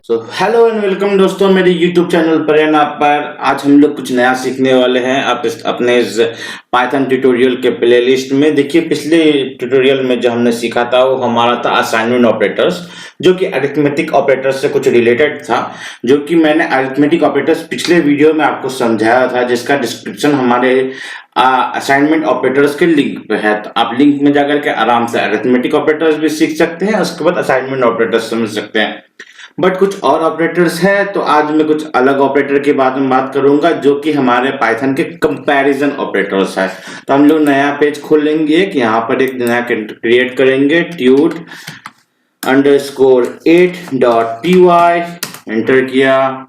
So hello and welcome दोस्तों मेरे YouTube channel प्रेरणा पर। आज हम लोग कुछ नया सीखने वाले हैं। आप अपने इस पाइथन ट्यूटोरियल के प्लेलिस्ट में देखिए, पिछले ट्यूटोरियल में जो हमने सीखा था वो हमारा था असाइनमेंट ऑपरेटर्स, जो कि अरिथमेटिक ऑपरेटर्स से कुछ रिलेटेड था। जो कि मैंने अरिथमेटिक ऑपरेटर्स पिछले वीडियो में आपको समझाया था, जिसका डिस्क्रिप्शन हमारे असाइनमेंट ऑपरेटर्स के लिंक पे है। तो आप लिंक में जाकर के आराम से अरिथमेटिक ऑपरेटर्स भी सीख सकते हैं, उसके बाद असाइनमेंट ऑपरेटर्स समझ सकते हैं। बट कुछ और ऑपरेटर्स है, तो आज मैं कुछ अलग ऑपरेटर के बारे में बात करूंगा, जो कि हमारे पाइथन के कंपैरिजन ऑपरेटर्स है। तो हम लोग नया पेज खोलेंगे कि यहाँ पर एक नया क्रिएट करेंगे, ट्यूट _8.py, एंटर किया।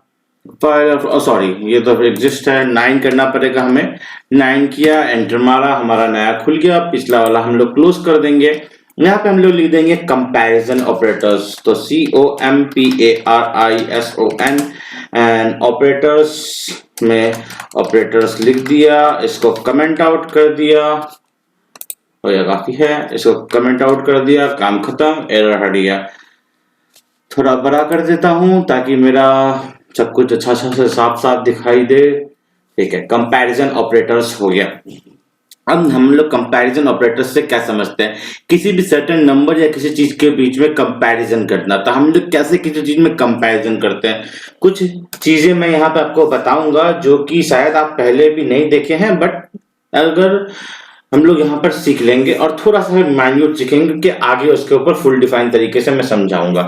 फाइल सॉरी, ये तो एग्जिस्ट है, 9 करना पड़ेगा हमें। 9 किया, एंटर मारा, हमारा नया खुल गया। पिछला वाला हम लोग क्लोज कर देंगे। यहाँ पे हम लोग लिख देंगे कंपैरिजन ऑपरेटर्स, तो COMPARISON एंड ऑपरेटर्स में ऑपरेटर्स लिख दिया। इसको कमेंट आउट कर दिया, हो या काफी है, इसको कमेंट आउट कर दिया, काम खत्म, एरर हट गया। थोड़ा बड़ा कर देता हूं ताकि मेरा सब कुछ अच्छा से साफ साफ दिखाई दे। ठीक है, कंपैरिजन ऑपरेटर्स हो गया। अब हम लोग कंपैरिजन ऑपरेटर्स से क्या समझते हैं, किसी भी सर्टेन नंबर या किसी चीज के बीच में कंपैरिजन करना। तो हम लोग कैसे किसी चीज में कंपैरिजन करते हैं, कुछ चीजें मैं यहाँ पे आपको बताऊंगा जो कि शायद आप पहले भी नहीं देखे हैं, बट अगर हम लोग यहाँ पर सीख लेंगे और थोड़ा सा माइन्यूट सीखेंगे कि आगे उसके ऊपर फुल डिफाइन तरीके से मैं समझाऊंगा।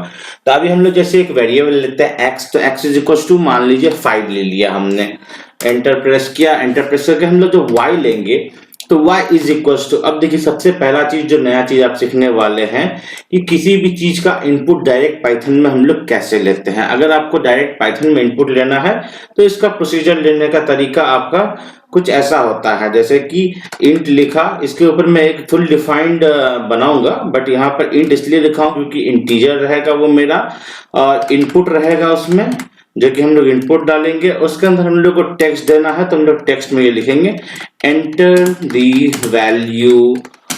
तो अभी हम लोग जैसे एक वेरिएबल लेते हैं x, तो x इज इक्वल टू मान लीजिए 5 ले लिया हमने, एंटर प्रेस किया। एंटर प्रेस करके हम लोग जो y लेंगे, तो y इज इक्वल टू, अब देखिए सबसे पहला चीज जो नया चीज आप सीखने वाले हैं कि किसी भी चीज का इनपुट डायरेक्ट पाइथन में हम लोग कैसे लेते हैं। अगर आपको डायरेक्ट पाइथन में इनपुट लेना है तो इसका प्रोसीजर लेने का तरीका आपका कुछ ऐसा होता है, जैसे कि इंट लिखा, इसके ऊपर मैं एक फुल डिफाइंड बनाऊंगा, बट यहाँ पर इंट इसलिए लिखा हूं क्योंकि इंटीजर रहेगा वो मेरा, और इनपुट रहेगा उसमें जो कि हम लोग इनपुट डालेंगे। उसके अंदर हम लोग को टेक्स्ट देना है, तो हम लोग टेक्स्ट में ये लिखेंगे enter the value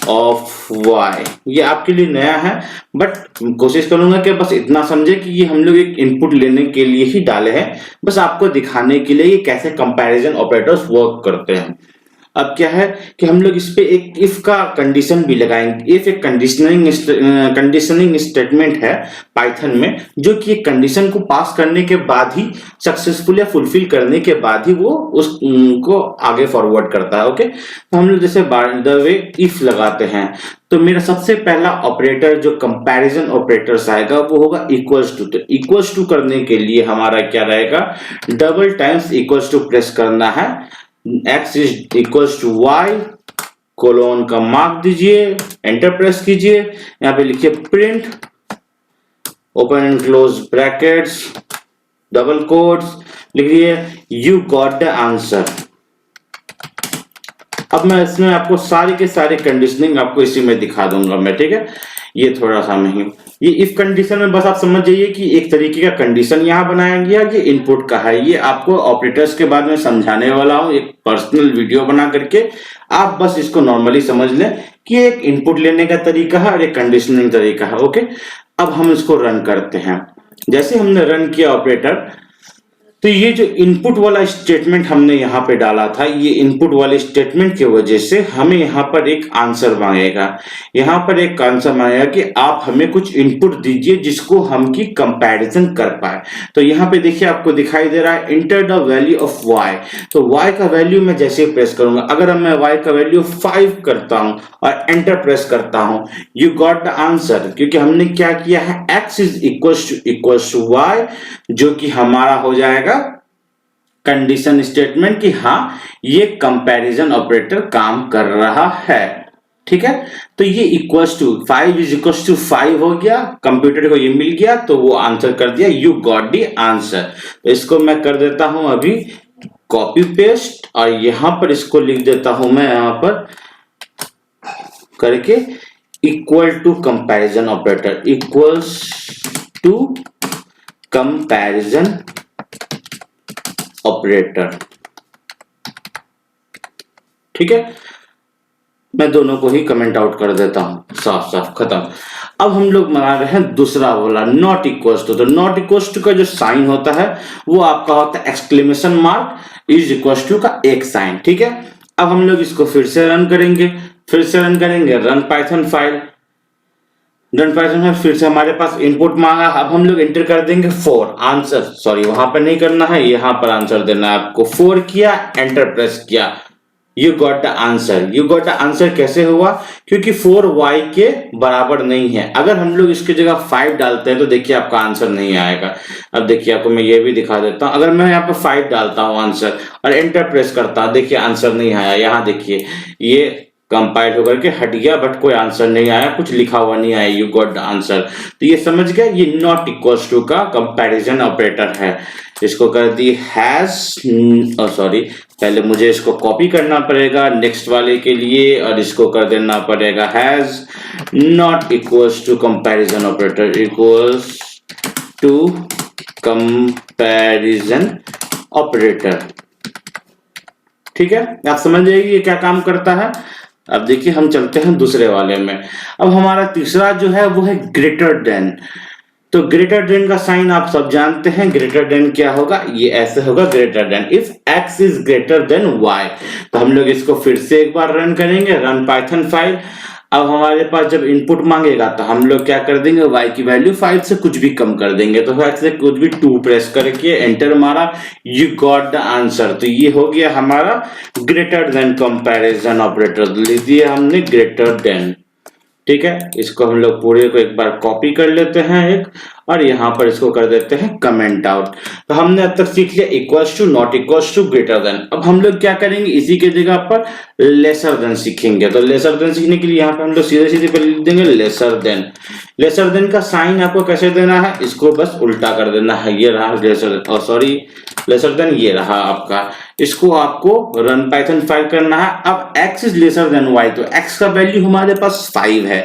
of y। ये आपके लिए नया है, बट कोशिश करूंगा कि बस इतना समझे कि ये हम लोग एक इनपुट लेने के लिए ही डाले हैं, बस आपको दिखाने के लिए ये कैसे कंपैरिजन ऑपरेटर्स वर्क करते हैं। अब क्या है कि हम लोग इस पे एक इफ का कंडीशन भी लगाएंगे। इफ एक कंडीशनिंग स्टेटमेंट है पाइथन में, जो कि एक कंडीशन को पास करने के बाद ही, सक्सेसफुल या फुलफिल करने के बाद ही वो उसको आगे फॉरवर्ड करता है। ओके, तो हम लोग जैसे बाय द वे इफ लगाते हैं, तो मेरा सबसे पहला ऑपरेटर जो कंपैरिजन ऑपरेटर्स आएगा वो होगा इक्वल्स टू। तो इक्वल्स टू करने के लिए हमारा क्या रहेगा, double times equals to press करना है, x is equals to y, colon का मार्क दीजिए, एंटर प्रेस कीजिए। यहाँ पे लिखिए print open and close brackets double quotes, लिखिए यू गॉट द आंसर। अब मैं इसमें आपको सारे के सारे कंडीशनिंग आपको इसी में दिखा दूंगा मैं, ठीक है। ये थोड़ा सा नहीं, ये इफ कंडीशन में बस आप समझ जाइए कि एक तरीके का कंडीशन यहाँ बनाया गया, ये इनपुट का है। ये आपको ऑपरेटर्स के बाद में समझाने वाला हूँ एक पर्सनल वीडियो बना करके, आप बस इसको नॉर्मली समझ लें कि एक इनपुट लेने का तरीका है और एक कंडीशनिंग तरीका है। ओके, अब हम इसको रन करते हैं। जैसे हमने रन किया ऑपरेटर, तो ये जो इनपुट वाला स्टेटमेंट हमने यहाँ पे डाला था, ये इनपुट वाले स्टेटमेंट की वजह से हमें यहाँ पर एक आंसर मांगेगा। यहाँ पर एक आंसर मांगेगा कि आप हमें कुछ इनपुट दीजिए जिसको हम की कंपैरिजन कर पाए। तो यहाँ पे देखिए आपको दिखाई दे रहा है enter the value of y। तो y का वैल्यू मैं जैसे प्रेस करूंगा, अगर मैं y का वैल्यू 5 करता हूं और एंटर प्रेस करता हूं, यू गॉट द आंसर, क्योंकि हमने क्या किया है, x is equals to y, जो कि हमारा हो जाएगा कंडीशन स्टेटमेंट कि हाँ ये कंपैरिजन ऑपरेटर काम कर रहा है। ठीक है, तो ये equals to 5 is equals to 5 हो गया, कंप्यूटर को ये मिल गया, तो वो आंसर कर दिया, यू गॉट द आंसर। तो इसको मैं कर देता हूं अभी कॉपी पेस्ट, और यहां पर इसको लिख देता हूं मैं यहां पर करके equal to comparison operator, equals to comparison operator. ठीक है, मैं दोनों को ही कमेंट आउट कर देता हूँ, साफ साफ खत्म। अब हम लोग बना रहे हैं दूसरा वाला नॉट इक्वल टू। तो नॉट इक्वल टू का जो साइन होता है वो आपका होता है exclamation mark is equal to का एक साइन, ठीक है। अब हम लोग इसको फिर से रन करेंगे, रन पाइथन फाइल, फिर से हमारे पास इनपुट मांगा। अब हम लोग एंटर कर देंगे 4 आंसर, सॉरी वहां पर नहीं करना है, यहाँ पर आंसर देना है आपको। 4 किया, एंटर प्रेस किया, you got the answer. You got the answer कैसे हुआ? क्योंकि 4y के बराबर नहीं है। अगर हम लोग इसकी जगह 5 डालते हैं तो देखिए आपका आंसर नहीं आएगा। अब देखिए आपको मैं ये भी दिखा देता हूं। अगर मैं यहाँ पे 5 डालता हूं आंसर और एंटर प्रेस करता हूं, देखिए आंसर नहीं आया। यहाँ देखिए ये कंपाइल होकर के हट गया, बट कोई आंसर नहीं आया, कुछ लिखा हुआ नहीं आया, यू गॉट द आंसर। तो ये समझ गए, ये नॉट इक्वल टू का कंपैरिजन ऑपरेटर है। इसको कर दी हैज, सॉरी पहले मुझे इसको कॉपी करना पड़ेगा नेक्स्ट वाले के लिए, और इसको कर देना पड़ेगा has not equals to comparison operator equals to comparison operator. ठीक है, आप समझ जाइए ये क्या काम करता है। अब देखिए हम चलते हैं दूसरे वाले में। अब हमारा तीसरा जो है वो है ग्रेटर देन। तो ग्रेटर देन का साइन आप सब जानते हैं, ग्रेटर देन क्या होगा, ये ऐसे होगा greater than if x is greater than y। तो हम लोग इसको फिर से एक बार रन करेंगे, रन पाइथन फाइल। अब हमारे पास जब इनपुट मांगेगा तो हम लोग क्या कर देंगे, y की वैल्यू 5 से कुछ भी कम कर देंगे। तो 5 से कुछ भी 2 प्रेस करके एंटर मारा, यू गॉट द आंसर। तो ये हो गया हमारा ग्रेटर देन कंपैरिजन ऑपरेटर, लिख दिया हमने ग्रेटर देन। ठीक है, इसको हम लोग पूरे को एक बार कॉपी कर लेते हैं एक, और यहाँ पर इसको कर देते हैं कमेंट आउट। तो हमने अब तक सीख लिया equals to, not equals to, greater than. अब हम लोग क्या करेंगे, इसी के जगह पर लेसर देन सीखेंगे। तो लेसर देन सीखने के लिए यहाँ पे हम लोग सीधे सीधे लिख देंगे लेसर देन। लेसर देन का साइन आपको कैसे देना है, इसको बस उल्टा कर देना है। ये रहा लेसर, सॉरी लेसर देन ये रहा आपका। इसको आपको रन पाइथन फाइल करना है। अब x is lesser then y, तो x का वैल्यू हमारे पास 5 है,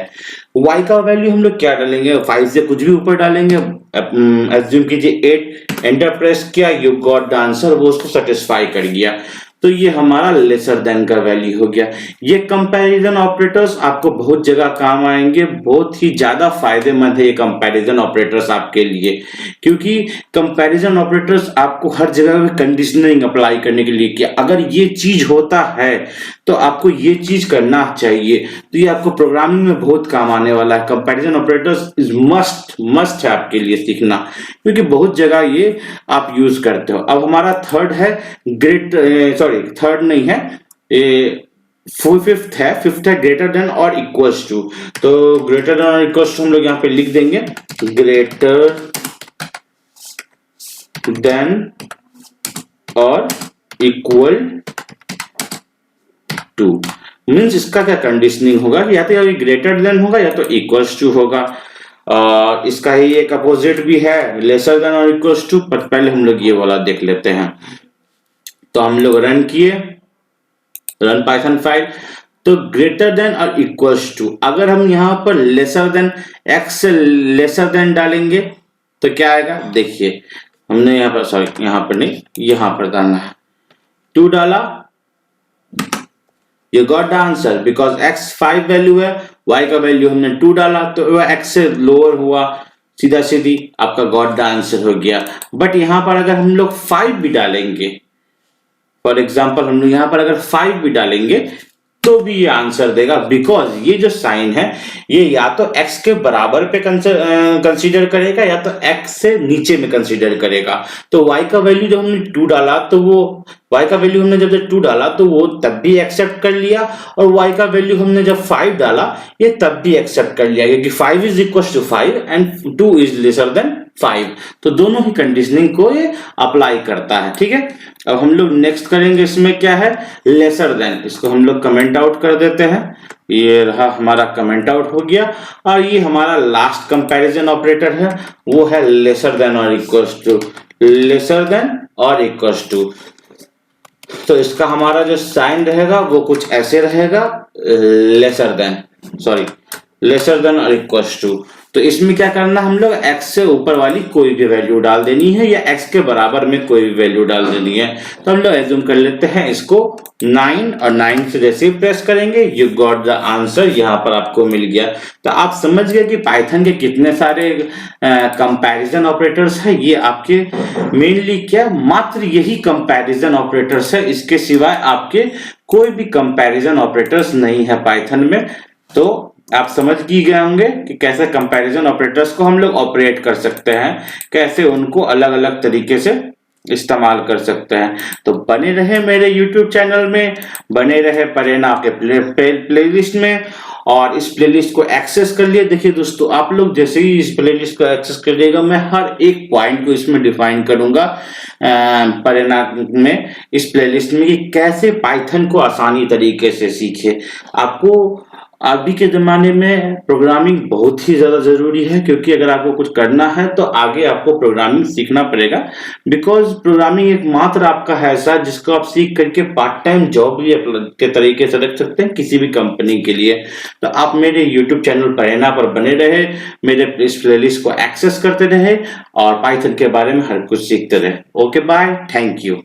y का वैल्यू हम लोग क्या डालेंगे, 5 से कुछ भी ऊपर डालेंगे। एज्यूम कीजिए 8, एंटर प्रेस किया, यू गॉट द आंसर, वो उसको सेटिस्फाई कर गया। तो ये हमारा लेसर देन का वैल्यू हो गया। ये कंपैरिजन ऑपरेटर्स आपको बहुत जगह काम आएंगे, बहुत ही ज्यादा फायदेमंद है ये कंपैरिजन ऑपरेटर्स आपके लिए, क्योंकि कंपैरिजन ऑपरेटर्स आपको हर जगह में कंडीशनिंग अप्लाई करने के लिए कि अगर ये चीज होता है तो आपको ये चीज करना चाहिए। तो ये आपको प्रोग्रामिंग में बहुत काम आने वाला है। कंपैरिजन ऑपरेटर्स इज मस्ट है आपके लिए सीखना, क्योंकि बहुत जगह ये आप यूज करते हो। अब हमारा थर्ड है थर्ड नहीं है, फिफ्थ है ग्रेटर देन और इक्वल्स टू। तो ग्रेटर देन और इक्वल्स टू हम लोग यहाँ पे लिख देंगे ग्रेटर देन और इक्वल टू। मीन्स इसका क्या कंडीशनिंग होगा, या तो ग्रेटर देन होगा या तो इक्वल्स टू होगा। और इसका ही एक अपोजिट भी है, लेसर देन और इक्वल्स टू, पर पहले हम लोग ये वाला देख लेते हैं। तो हम लोग रन किए, रन पाइथन फाइल। तो ग्रेटर देन और इक्वल्स टू, अगर हम यहाँ पर लेसर देन x से लेसर देन डालेंगे तो क्या आएगा, देखिए हमने यहाँ पर, सॉरी यहाँ पर नहीं, यहाँ पर डालना है, 2 डाला, you got the answer because x 5 value है, y का वैल्यू हमने 2 डाला, तो वह x से लोअर हुआ, सीधा सीधी आपका गॉट द आंसर हो गया। बट यहाँ पर अगर हम लोग 5 भी डालेंगे, फॉर एग्जाम्पल हम लोग यहाँ पर अगर 5 भी डालेंगे तो भी ये आंसर देगा, बिकॉज ये जो साइन है ये या तो x के बराबर पे कंसीडर करेगा या तो x से नीचे में कंसीडर करेगा। तो y का वैल्यू जब हमने 2 डाला तो वो y का वैल्यू हमने जब 2 डाला तो वो तब भी एक्सेप्ट कर लिया, और y का वैल्यू हमने जब 5 डाला ये तब भी एक्सेप्ट कर लिया, क्योंकि 5 is equal to 5 and 2 is lesser than 5। तो दोनों ही कंडीशनिंग को ये अप्लाई करता है। ठीक है, अब हम लोग नेक्स्ट करेंगे, इसमें क्या है, लेसर देन। इसको हम लोग कमेंट आउट कर देते हैं, ये रहा हमारा कमेंट आउट हो गया। और ये हमारा लास्ट कंपैरिजन ऑपरेटर है, वो है लेसर देन और इक्वल्स टू, लेसर देन और इक्वल्स टू। तो इसका हमारा जो साइन रहेगा वो कुछ ऐसे रहेगा, lesser than, sorry lesser than और इक्वल टू। तो इसमें क्या करना, हम लोग x से ऊपर वाली कोई भी वैल्यू डाल देनी है या x के बराबर में कोई भी वैल्यू डाल देनी है। तो हम लोग एज्यूम कर लेते हैं इसको 9 और 9 से जैसे ही प्रेस करेंगे यू गॉट द आंसर, यहाँ पर आपको मिल गया। तो आप समझ गए कि पाइथन के कितने सारे कंपैरिजन ऑपरेटर्स है। ये आपके मेनली क्या मात्र यही कंपैरिजन ऑपरेटर्स है, इसके सिवाय आपके कोई भी कंपैरिजन ऑपरेटर्स नहीं है पाइथन में। तो आप समझ ही गए होंगे कि कैसे कंपैरिजन ऑपरेटर्स को हम लोग ऑपरेट कर सकते हैं, कैसे उनको अलग अलग तरीके से इस्तेमाल कर सकते हैं। तो बने रहे मेरे YouTube चैनल में, बने रहे परेना के प्लेलिस्ट में, और इस प्लेलिस्ट को एक्सेस कर लिए। देखिए दोस्तों, आप लोग जैसे ही इस प्लेलिस्ट को एक्सेस करिएगा, मैं हर एक पॉइंट को इसमें डिफाइन करूंगा परेना में, इस प्लेलिस्ट में, कि कैसे पाइथन को आसानी तरीके से सीखे। आपको अभी के ज़माने में प्रोग्रामिंग बहुत ही ज़्यादा ज़रूरी है, क्योंकि अगर आपको कुछ करना है तो आगे आपको प्रोग्रामिंग सीखना पड़ेगा। बिकॉज प्रोग्रामिंग एक मात्र आपका है ऐसा जिसको आप सीख करके पार्ट टाइम जॉब भी के तरीके से रख सकते हैं किसी भी कंपनी के लिए। तो आप मेरे यूट्यूब चैनल परेना पर बने रहे, मेरे इस प्लेलिस्ट को एक्सेस करते रहे और पाइथन के बारे में हर कुछ सीखते रहे। Okay bye, thank you.